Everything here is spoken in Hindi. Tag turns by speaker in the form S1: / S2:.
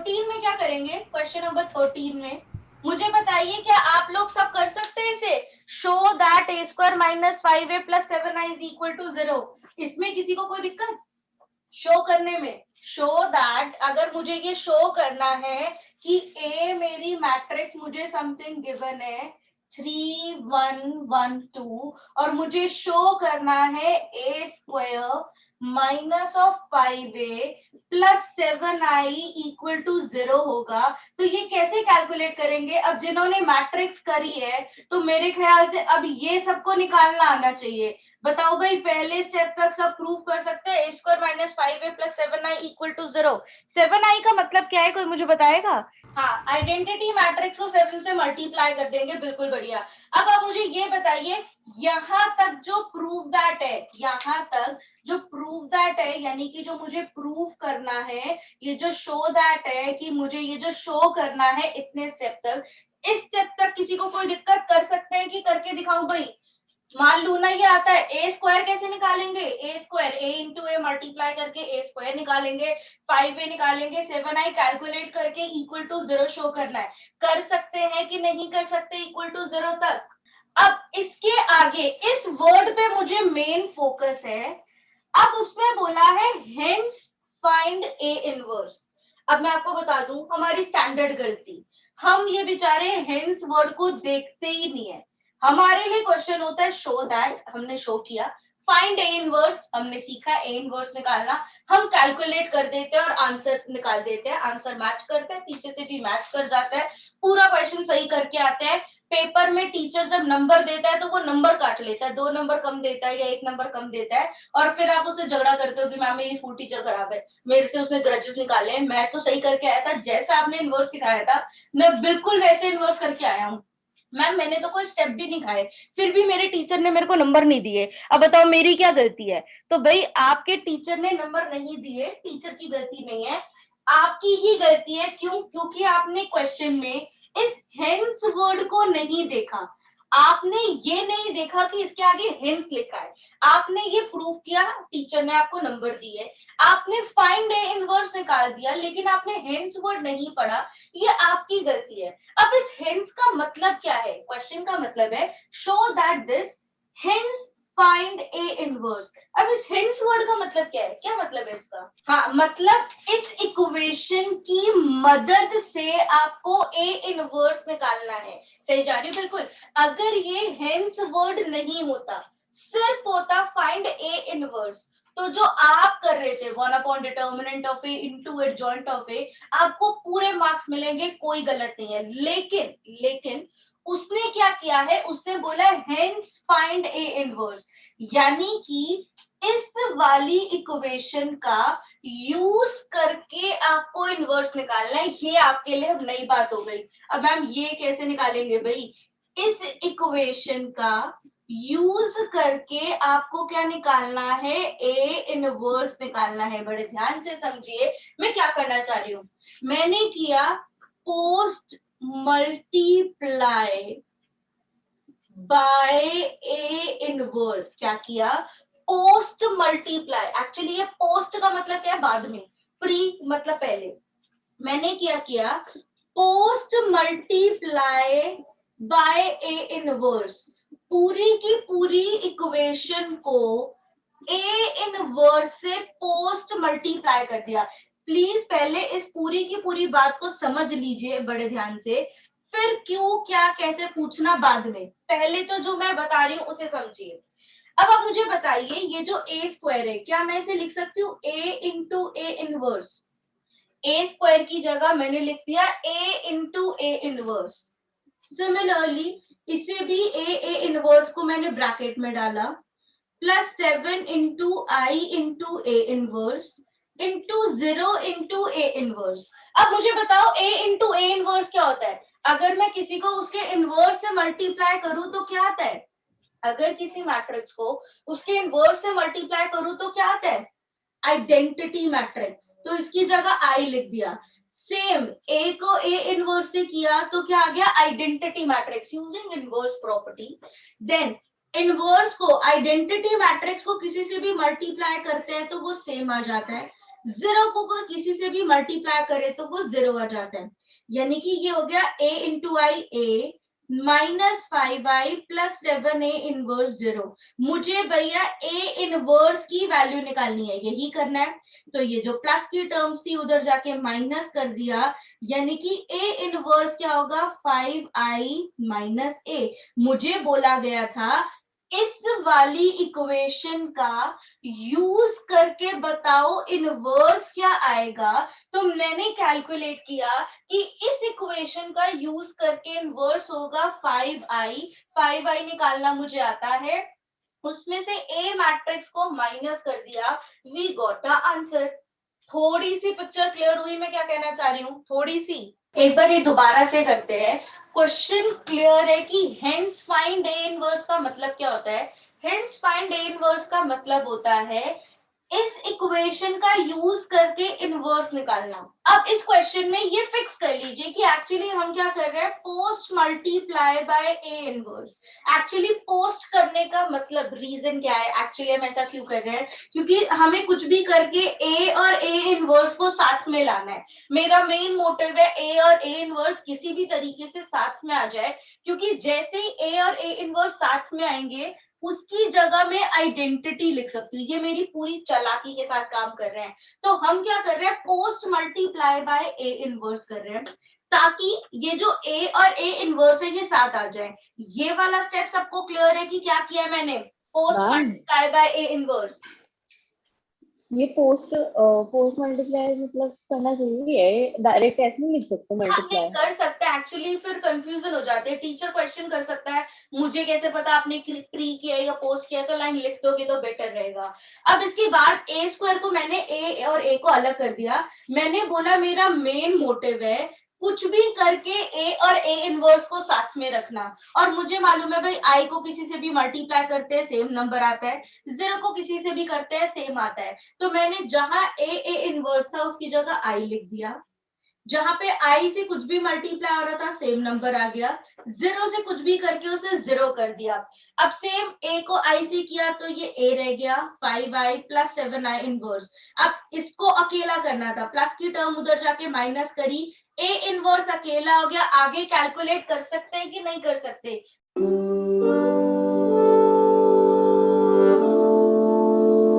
S1: 13 में क्या करेंगे, क्वेश्चन नंबर 13 में मुझे बताइए क्या आप लोग सब कर सकते हैं इसे, show that A square minus 5a plus 7i is equal to 0। इसमें किसी को कोई दिक्कत शो करने में? शो दैट, अगर मुझे ये शो करना है कि ए मेरी मैट्रिक्स मुझे समथिंग गिवन है 3 1 1 2 और मुझे शो करना है a square minus of 5a plus 7i equal to 0 होगा, तो ये कैसे कैलकुलेट करेंगे? अब जिन्होंने मैट्रिक्स करी है तो मेरे ख्याल से अब ये सबको निकालना आना चाहिए। बताओ भाई, पहले स्टेप तक सब प्रूव कर सकते हैं, a square minus 5a plus 7i equal to 0। 7i का मतलब क्या है, कोई मुझे बताएगा? हाँ, आइडेंटिटी मैट्रिक्स को 7 से मल्टीप्लाई कर देंगे, बिल्कुल बढ़िया। अब आप मुझे ये बताइए, यहां तक जो प्रूव दैट है, यहां तक जो प्रूव दैट है, यानी कि जो मुझे प्रूव करना है, ये जो शो दैट है कि मुझे ये जो शो करना है इतने स्टेप तक, इस स्टेप तक किसी को कोई दिक्कत? कर सकते हैं कि करके दिखाऊं भाई? मान लू ना, ये आता है ए स्क्वायर कैसे निकालेंगे, ए square A into A multiply करके ए स्क्वायर निकालेंगे, 5a निकालेंगे, 7i कैलकुलेट करके इक्वल टू 0 शो करना है। कर सकते हैं कि नहीं कर सकते इक्वल टू 0 तक? अब इसके आगे इस वर्ड पे मुझे मेन फोकस है। अब उसने बोला है हेंस फाइंड ए इनवर्स। अब मैं आपको बता दूं हमारी स्टैंडर्ड गलती, हम ये बेचारे हेंस वर्ड को देखते ही नहीं है। हमारे लिए क्वेश्चन होता है शो दैट, हमने शो किया, फाइंड ए इनवर्स, हमने सीखा ए इनवर्स निकालना, हम कैलकुलेट कर देते हैं और आंसर निकाल देते हैं, आंसर मैच करता है, पीछे से भी मैच कर जाता है, पूरा क्वेश्चन सही करके आते हैं। पेपर में टीचर जब नंबर देता है तो वो नंबर काट लेता है, 2 नंबर कम देता है या 1 नंबर कम देता है, और फिर आप उससे झगड़ा करते हो कि मैम मेरी स्कूल टीचर खराब है, मेरे से उसने ग्रजेस निकाले हैं, मैं तो सही करके आया था, जैसा आपने इनवर्स सिखाया था मैं बिल्कुल वैसे इनवर्स करके आया हूँ। मैम मैंने तो कोई स्टेप भी नहीं खाए, फिर भी मेरे टीचर ने मेरे को नंबर नहीं दिए, अब बताओ मेरी क्या गलती है? तो भाई आपके टीचर ने नंबर नहीं दिए, टीचर की गलती नहीं है, आपकी ही गलती है। क्यों? क्योंकि आपने क्वेश्चन में इस हेंस वर्ड को नहीं देखा, आपने ये नहीं देखा कि इसके आगे हेंस लिखा है, आपने ये प्रूव किया, टीचर ने आपको नंबर दिए, आपने फाइंड ए इनवर्स निकाल दिया, लेकिन आपने हेंस वर्ड नहीं पढ़ा, ये आपकी गलती है। अब इस हेंस का मतलब क्या है? क्वेश्चन का मतलब है show that this hence find A inverse. अब इस हेंस वर्ड का मतलब क्या है? क्या मतलब है इसका? हाँ, मतलब इस इक्वेशन की मदद से आपको ए इनवर्स निकालना है। सही जा रही हो? बिल्कुल। अगर ये हेंस वर्ड नहीं होता, सिर्फ होता फाइंड ए इनवर्स, तो जो आप कर रहे थे 1 determinant of a into adjoint of a, आपको पूरे मार्क्स मिलेंगे, कोई गलत नहीं है। लेकिन उसने क्या किया है? उसने बोला हेंस फाइंड ए इनवर्स, यानी कि इस वाली इक्वेशन का यूज करके आपको इनवर्स निकालना है। ये आपके लिए अब नई बात हो गई। अब मैम ये कैसे निकालेंगे भाई? इस इक्वेशन का यूज करके आपको क्या निकालना है? ए इनवर्स निकालना है। बड़े ध्यान से समझिए मैं क्या करना चाह रही हूं। मैंने किया post multiply by A inverse. क्या किया? Post multiply. एक्चुअली ये पोस्ट का मतलब क्या है? बाद में, प्री मतलब पहले। मैंने क्या किया? Post multiply by A inverse, पूरी की पूरी इक्वेशन को ए इनवर्स से पोस्ट मल्टीप्लाई कर दिया। प्लीज पहले इस पूरी की पूरी बात को समझ लीजिए बड़े ध्यान से, फिर क्यों क्या कैसे पूछना बाद में, पहले तो जो मैं बता रही हूँ उसे समझिए। अब आप मुझे बताइए, ये जो ए स्क्वायर है, क्या मैं इसे लिख सकती हूँ a into a inverse? A square की जगह मैंने लिख दिया a into a inverse. Similarly इसे भी ए इनवर्स को मैंने ब्रैकेट में डाला, plus 7 into I into a inverse into 0 into a inverse. अब मुझे बताओ ए इंटू ए इनवर्स क्या होता है? अगर मैं किसी को उसके इनवर्स से मल्टीप्लाई करूं तो क्या आता है? अगर किसी मैट्रिक्स को उसके इनवर्स से मल्टीप्लाई करूं तो क्या आता है? Identity matrix. तो इसकी जगह आई लिख दिया। सेम ए को ए इनवर्स से किया तो क्या आ गया? Identity matrix using inverse property. Then inverse को, आइडेंटिटी मैट्रिक्स को किसी से भी मल्टीप्लाई करते हैं तो वो सेम आ जाता है। 0 को किसी से भी मल्टीप्लाई करे तो वो 0 आ जाता है, यानी कि ये हो गया a into I A minus 5i plus 7a inverse 0। मुझे भैया a इनवर्स की वैल्यू निकालनी है, यही करना है। तो ये जो प्लस की टर्म्स थी उधर जाके माइनस कर दिया, यानी कि a इनवर्स क्या होगा 5i माइनस a। मुझे बोला गया था इस वाली इक्वेशन का यूज करके बताओ इनवर्स क्या आएगा। तो मैंने कैलकुलेट किया कि इस इक्वेशन का यूज करके इनवर्स होगा 5i। 5i निकालना मुझे आता है, उसमें से ए मैट्रिक्स को माइनस कर दिया, वी गॉट द आंसर। थोड़ी सी पिक्चर क्लियर हुई मैं क्या कहना चाह रही हूँ? थोड़ी सी। एक बार ये दोबारा से करते हैं। क्वेश्चन क्लियर है कि हेंस फाइंड ए इनवर्स का मतलब क्या होता है? हेंस फाइंड ए इनवर्स का मतलब होता है इस इक्वेशन का यूज करके इनवर्स निकालना। अब इस क्वेश्चन में ये फिक्स कर लीजिए कि एक्चुअली हम क्या कर रहे हैं, post multiply by A inverse. Actually post करने का मतलब रीजन क्या है, एक्चुअली हम ऐसा क्यों कर रहे हैं? क्योंकि हमें कुछ भी करके ए और ए इनवर्स को साथ में लाना है। मेरा मेन मोटिव है ए और ए इनवर्स किसी भी तरीके से साथ में आ जाए, क्योंकि जैसे ही ए और ए इनवर्स साथ में आएंगे उसकी जगह में आइडेंटिटी लिख सकती हूँ। ये मेरी पूरी चालाकी के साथ काम कर रहे हैं। तो हम क्या कर रहे हैं, post multiply by A inverse कर रहे हैं, ताकि ये जो ए और ए इनवर्स है ये साथ आ जाए। ये वाला स्टेप सबको क्लियर है कि क्या किया मैंने? Post
S2: ma'am
S1: multiply by A inverse.
S2: ये पोस्ट मल्टीप्लाई मतलब करना जरूरी है, डायरेक्ट ऐसे नहीं लिख सकते
S1: आपने
S2: मल्टीप्लाई।
S1: कर सकते हैं, एक्चुअली फिर कंफ्यूजन हो जाते हैं। टीचर क्वेश्चन कर सकता है, मुझे कैसे पता आपने प्री किया या पोस्ट किया? तो लाइन लिख दोगे तो बेटर रहेगा। अब इसके बाद ए स्क्वायर को मैंने ए और ए को अलग कर दिया। मैंने बोला मेरा मेन मोटिव है कुछ भी करके ए और ए इनवर्स को साथ में रखना। और मुझे मालूम है भाई आई को किसी से भी मल्टीप्लाई करते हैं सेम नंबर आता है, 0 को किसी से भी करते हैं सेम आता है। तो मैंने जहां ए इनवर्स था उसकी जगह आई लिख दिया, जहां पे आई से कुछ भी मल्टीप्लाई हो रहा था सेम नंबर आ गया, 0 से कुछ भी करके उसे 0 कर दिया। अब सेम ए को आई से किया तो ये ए रह गया 5i प्लस 7i इनवर्स। अब इसको अकेला करना था, प्लस की टर्म उधर जाके माइनस करी, ए इनवर्स अकेला हो गया। आगे कैलकुलेट कर सकते हैं कि नहीं कर सकते?